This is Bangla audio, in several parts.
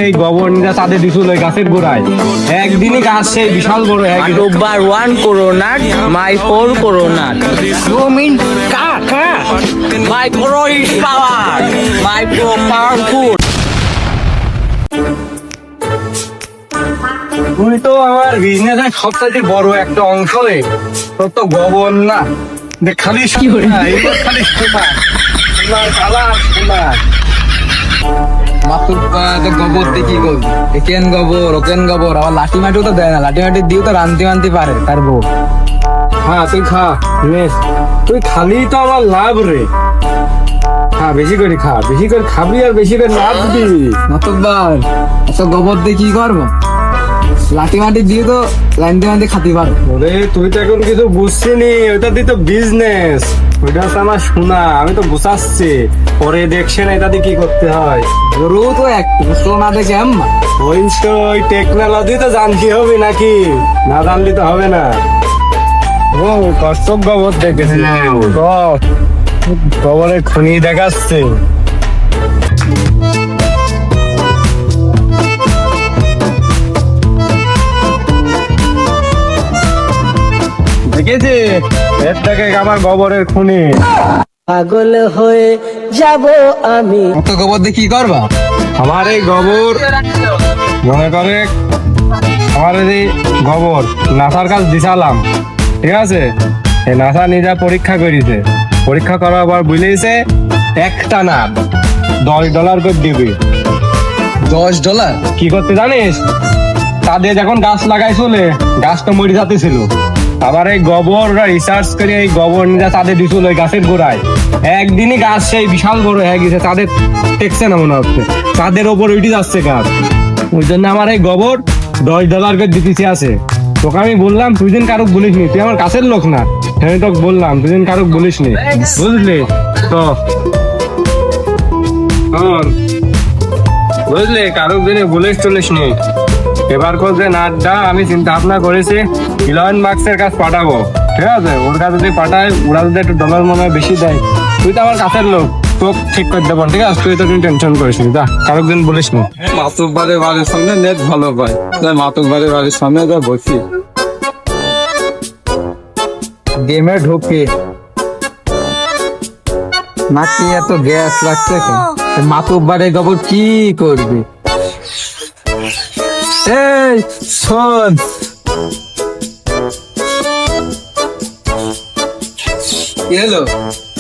এই গোবর নিয়ে চাঁদে দিছিল ওই গাছের গোড়ায়, একদিনই গাছ সেই বিশাল বড় হয়ে গেল। Matubbar 1 coconut, my 4 coconut. You mean কা কা? My pro is power. My pro powerful. তুই তো আমার বিজনেসের সবথেকে বড় একটা অংশ রে, তোর তো গোবর না দেখ, খালি সোনা, এবার খালি সোনা, সোনার কালার সোনা। গোবর দিয়ে কি করবি? একেন গোবর ওকেন গোবর, আবার লাঠি মাটিও তো দেয় না, লাঠি মাটি দিয়েও তো রান্তি মানতে পারে তার বউ। হ্যাঁ তুই খা, তুই খালি তো আমার লাভ রে। খা বেশি করে খা, বেশি করে খাবি আর বেশি করে লাভ দিবি। নতুবার এত গোবর দিয়ে কি করবো? লাঠি মাটি দিয়ে তো রান্তি মানতে খাতে পারো। ওরে তুই তো এখন কিছু বুঝছিনি, ওটা দিয়ে তো বিজনেস, ওইটা হচ্ছে আমার সোনা, আমি তো বুঝাচ্ছি, পরে দেখছেন এটা দিয়ে কি করতে হয়। গরু তো এক সোনা দেখে আম্মা। ওই টেকনোলজি তো জানতে হবে নাকি, না জানলে তো হবে না। ও কষ্ট গোবর দেখেছি, গোবরের খনি দেখাচ্ছে। দেখেছি এর থেকে আমার গোবরের খনি। পাগল হয়ে যাব আমি। অত গোবর দিয়ে কি করবা? আমার এই গোবর মনে করে, আমার এই গোবর নাসার কাছে দিছালাম, ঠিক আছে? এই নাসা নিজে পরীক্ষা করেছে, পরীক্ষা করার পর বুঝেছে একটা না $10 করে দিবি। $10? কি করতে জানিস? তাদের যখন গাছ লাগাইছিল, গাছ তো মরে যাতেছিল, আবার এই গোবর রিসার্চ করে এই গোবর নিয়ে তাদের দিছিল ওই গাছের গোড়ায়, একদিনই গাছ সেই বিশাল বড় হয়ে গেছে, তাদের টেকছে না মনে হচ্ছে, তাদের ওপর উঠে যাচ্ছে গাছ। ওই জন্য আমার এই গোবর $10 করে দিতেছি আছে। তোকে আমি বললাম তুই দিন কারুক বলিস নি, তুই আমার কাছের লোক না, আমি তোকে বললাম তুই দিন কারুক বলিস নি, বুঝলি তো? বুঝলি, কারুক দিনে বলিস চলিস নি। এবার করছে নাটটা আমি চিন্তা ভাবনা করেছি ইলন মাস্কের কাছে পাঠাবো, ঠিক আছে? ওর কাছে যদি পাঠায়, ওরা যদি একটু ডলার মনে হয় বেশি দেয়, তুই তো আমার কাছের লোক, তোকে ঠিক করে দেবো, ঠিক আছে? তুই তো টেনশন করিস নি, তা কারোর দিন বলিস নি। মাতুব্বারের বাড়ির সামনে নেট ভালো পায়, মাতুব্বারের বাড়ির সামনে তো বসি গেমে ঢোকে নাকি এত গ্যাস লাগছে কেন? মাতুব্বারের গোবর কি করবে? এই শোন, কি হলো?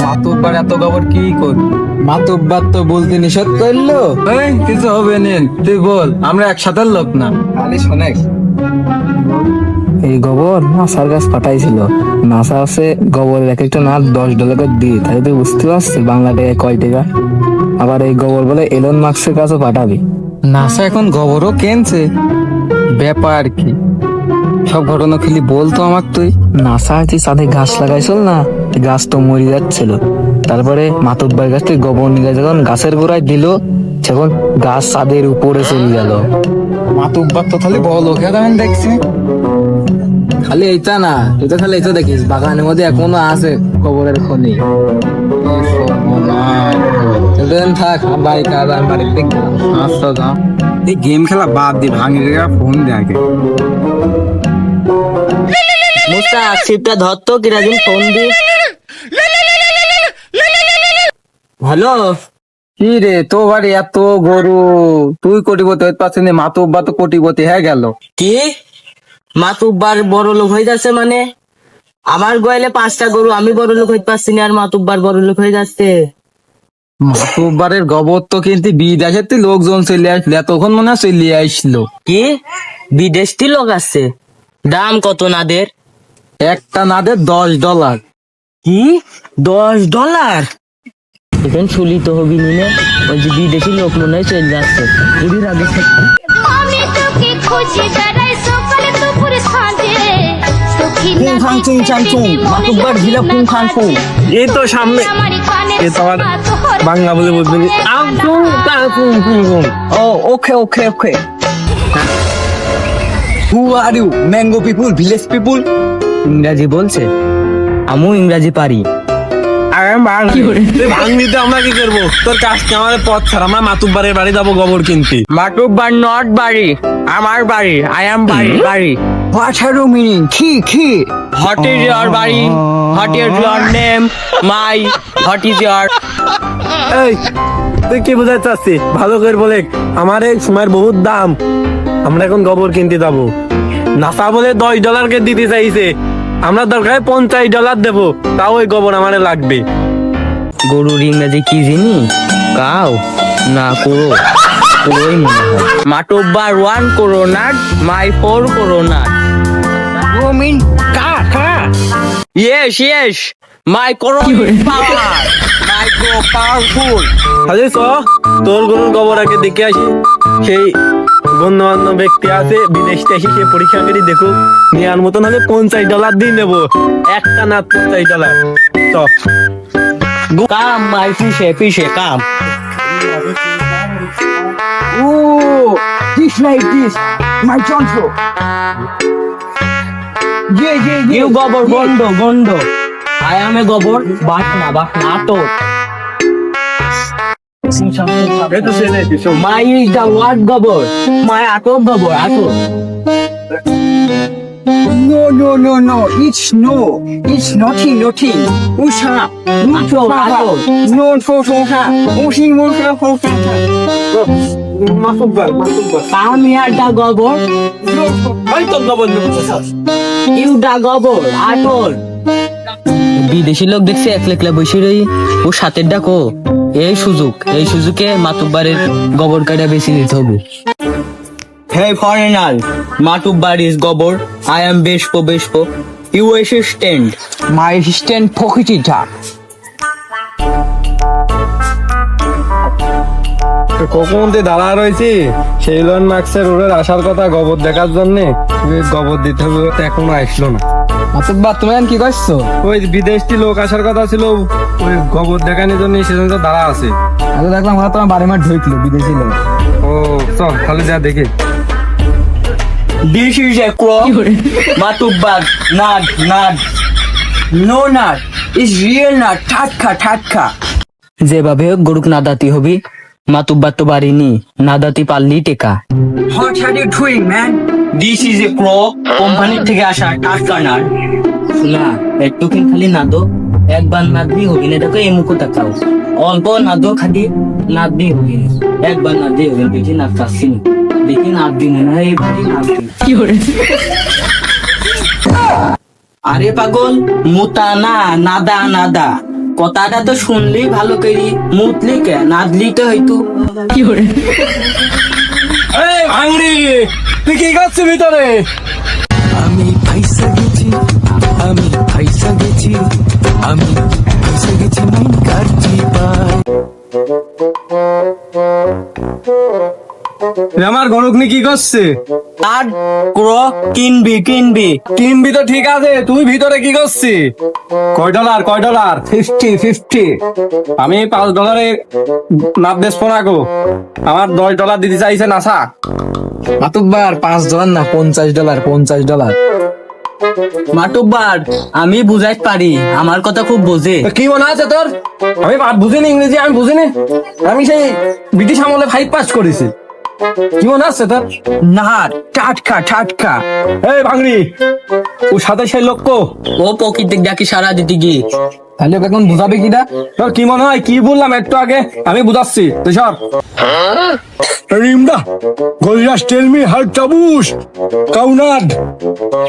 মাতুব্বার এত গোবর কি করবি? মাতুব্বার তো বলতে নিষেধ করলো। এই কিছু হবে না, তুই বল, আমরা একসাথে লোক না। খালি শোনেক, এই গোবর নাসার কাছে পাঠাইছিল, নাসা আছে গোবরের এক একটা না $10 করে দিয়ে, তাই তুই বুঝতে পারছিস বাংলা টাকায় কয় টাকা? আবার এই গোবর বলে এলন মাস্কের কাছে পাঠাবি। নাসা এখন গোবরও কেনছে, ব্যাপার কি? সব ঘটনা খালি বলতো আমার। তুই নাসা কি সাথে গাছ লাগাইছিল না, গাছ তো মরে যাচ্ছিল, তারপরে মাতুব্বার গাছ থেকে গোবর নিয়ে যখন গাছের গোড়ায় দিল, তখন গাছ ছাদের উপরে চলে গেল। মাতুব্বার তো খালি বড় লোক এখন দেখছি, খালি এইটা না, তুই তো খালি এইটা দেখিস, বাগানের মধ্যে এখনো আছে গোবরের খনি। থাক, বাড়ি কাজ আমি বাড়িতে দেখবো। আচ্ছা যা, এই গেম খেলা বাদ দি, ভাঙি ফোন দে আগে। মুস্তাক শিপটা ধরতো কিরাদিন ফোন দি। হ্যালো, কি রে, তো বাড়ি এত গরু, তুই কোটিপতি হইতে পারছিস না, মাতুব্বা তো কোটিপতি হয়ে গেল। কি মাতুব্বার বড় লোক হয়ে যাচ্ছে? মানে আমার গোয়ালে 5টা গরু, আমি বড় লোক হইতে পারছি না, আর মাতুব্বার বড় লোক হয়ে যাচ্ছে। মাতুব্বারের গোবর তো কিন্তু বিদেশের থেকে লোকজন চলে আসলে, তখন মনে হয় চলে আসলো। কি বিদেশ থেকে লোক আসছে? দাম কত নাদের? একটা নাদের $10। কি $10? এখন শুলি তো হবি নি, ওই যে বিদেশি লোক মনে হয় চলে যাচ্ছে। এদিন আগে আমি তোকে খুঁজে বেড়াই সকালে দুপুর সাঁঝে মাতুব্বার ভিলা কোন খান কোন? এই তো সামনে, এই তো আমার বাংলা বলে বুঝবি। ও okay okay okay. Who are you? Mango people, village people? ইংরাজি বলছে, আমিও ইংরাজি পারি। আরে মার তুই ভাঙনিতে আমরা কি করবো? তোর কাস্টমারের পথ ছাড়া আমরা মাতুব্বারের বাড়ি যাবো গোবর কিনতে। মাতুব্বার নট বাড়ি, আমার বাড়ি। আই এম বাড়ি। What are you meaning? কি? What is your বাড়ি? What is your name? What is your... এই তুই কি বুঝাতে চাচ্ছিস? ভালো করে বলে, আমার এই সময়ের বহুত দাম, আমরা এখন গোবর কিনতে যাবো। নাসা বলে $10 দিতে চাইছে, আমরা দরকার $50 দেবো, তাও ওই গোবর আমারে লাগবে। গরুর ইংরেজি কি জিনি? কাউ না করো, করোই মনে হয়। মাতুব্বার 1 করোনাট, মাই 4 করোনাট। You mean ka? Yes, my corona is power. Micro powerful. আরে চ, তোর গরুর গোবর আগে দেখে আসি। সেই গণ্যমান্য ব্যক্তি আছে বিদেশ থেকে, সে পরীক্ষা করে দেখো, নেওয়ার মতন হলে $50 দিয়ে নেবো, একটা না $50। চ Come, my fish, come. Oh, this like this. My Johnson. Yeah. You gobor, gondo. I am a gobor, but na atot. My is the what gobor? My atot gobor, atot. No. It's no. It's nothing. Usha. Atot. No, Fosha. Ushi. Masubbar. Come here, the gobor. You the gobor, atot. বিদেশি লোক দেখছে একলা বসে রই, ও সাথের ডাকো। এই সুযোগে মাতুব্বারের গোবর কাটা বেশি দিতে হবে। Hey foreigner, মাতুব্বার is গোবর, I am বেশপো, you assistant. My assistant Pokitita. কখন দাঁড়া রয়েছি, সেই লোন মার্কসের রোডের আসার কথা গোবর দেখার জন্য, গোবর দিতে হবে, তো এখনো আসলো না। মাতুব্বার তুমি এখন কি করছো? ওই বিদেশি লোক আসার কথা ছিল, ওই গোবর দেখানোর জন্য সেজন্য তো দাঁড়া আছে। আমি দেখলাম ওরা তোমার বাড়ি মাঠ ঢুকলো বিদেশি লোক। ও চল তাহলে যা দেখে। This is a crop. Matubbar নাদ। No nut. It's real nut. Tatka. যেভাবে গরুক নাদাতি হবি, মাতুব্বার তো বাড়িনি, নাদাতি পারলি টেকা। What are you doing, man? This is a crop, কোম্পানির থেকে আসা টাটকা নাট। শোনা, একটুখানি খালি নাদো, একবার নাদবি হবি না, দেখো এই মুখো তাকাও। অল্প নাদো, খালি নাদবি হবি না, একবার নাদবি হবি না, বেশি নাদ পাচ্ছি না, দেখি নাদবি না, এইবারই নাদবি। আরে পাগল, মুতা না, নাদা। কথাটা তো শুনলি ভালো করি, মুতলি কে, নাদলি তো হয়তো। এই ভাঙড়ি, তুই কি করছিস ভিতরে? আমি ফাইসা গেছি মাইন কাটছি পায়। আমার গরুক নি কি করছে? আর ক্রো কিনবি তো ঠিক আছে, তুই ভিতরে কি করছিস? কয় ডলার? 50। আমি $5 নাপ বেচবো না গো, আমার $10 দিতে চাইছে নাসা। মাতুব্বার $5 না $50। মাতুব্বার আমি বুঝাইতে পারি, আমার কথা খুব বোঝে। তো কি মনে আছে তোর? আমি বুঝিনি ইংরেজি, আমি বুঝিনি, আমি সেই ব্রিটিশ আমলে 5 পাস করেছি। কি মনে আছে তোর? Nut. Tatka. এই ভাঙড়ি, ওর সাথে সেই লোক কো? ও প্রকৃতিক ডাকি সারা দিতে গিয়ে। তাহলে ওকে এখন বুঝাবে কিনা? তোর কি মনে হয় কি বললাম একটু আগে? আমি বুঝাচ্ছি, তুই সর। রিমদা, গলিয়াস টেল মি হার টাবুস কাউনাদ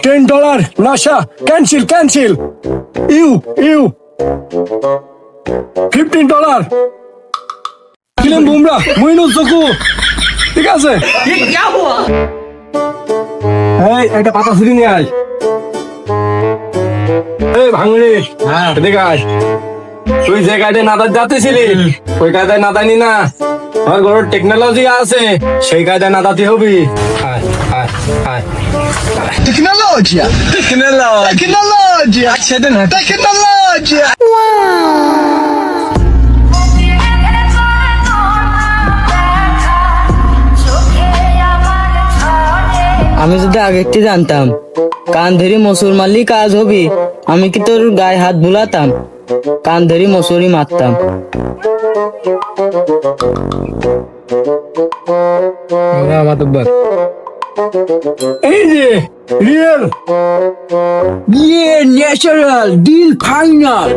$10 নাশা ক্যান্সেল ইউ $15 কিলেন বুমরা মুইনুল চকু, ঠিক আছে? এই একটা পাতা ছুরি নিয়ে আয়। এই ভাঙড়ি, হ্যাঁ এদিকে আয়। তুই যে কায়দায় নাদার যাতেছিলি, ওই কায়দায় নাদানি না, আমার গরুর টেকনোলজি আছে, সেই কায়দায় নাদাতি হবি। Tecnologia. Accede na tecnologia. আমি যদি আগে একটি জানতাম কান ধরে মসুর মারলি কাজ হবি, আমি কি তোর গায়ে হাত বুলাতাম? কান ধরি মশুরি মারতাম। না মাতুব্বার, এই যে রিয়েল ইয়ে ন্যাচারাল ডিল ফাইনাল